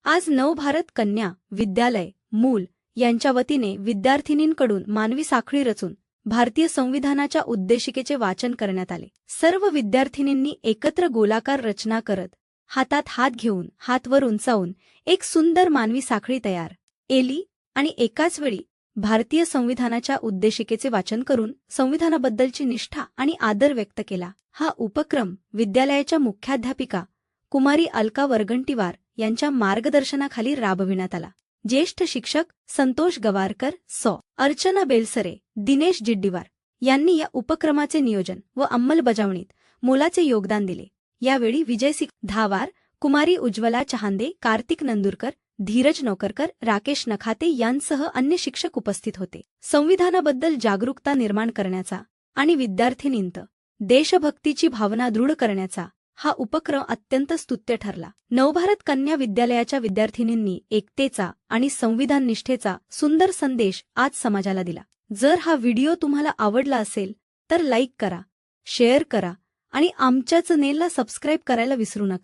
आज नवभारत कन्या विद्यालय मूल यांच्या वतीने विद्यार्थिनींकडून मानवी साखळी रचून भारतीय संविधानाच्या उद्देशिकेचे वाचन करण्यात आले। सर्व विद्यार्थिनींनी एकत्र गोलाकार रचना करत हातात हात घेऊन हात वर उंचावून एक सुंदर मानवी साखळी तयार केली आणि एकाच वेळी भारतीय संविधानाच्या उद्देशिकेचे वाचन करून संविधानाबद्दलची निष्ठा आणि आदर व्यक्त केला। हा उपक्रम विद्यालयाच्या मुख्याध्यापिका कुमारी अलका वरगंटीवार यांच्या मार्गदर्शनाखाली राबविण्यात आला। ज्येष्ठ शिक्षक संतोष गवारकर, सौ. अर्चना बेलसरे, दिनेश जिड्डीवार यांनी या उपक्रमाचे नियोजन व अंमलबजावणीत मोलाचे योगदान दिले। यावेळी विजयसिंग धावार, कुमारी उज्ज्वला चहांदे, कार्तिक नंदुरकर, धीरज नौकरकर, राकेश नखाते यांसह अन्य शिक्षक उपस्थित होते। संविधानाबद्दल जागरूकता निर्माण करण्याचा आणि विद्यार्थिनींत देशभक्तीची भावना दृढ करण्याचा हा उपक्रम अत्यंत स्तुत्य ठरला। नवभारत कन्या विद्यालयाच्या विद्यार्थिनींनी एकतेचा आणि संविधान निष्ठेचा सुंदर संदेश आज समाजाला दिला। जर हा व्हिडिओ तुम्हाला आवडला असेल तर लाईक करा, शेअर करा आणि आमच्या चॅनेलला सबस्क्राईब करायला विसरू नका।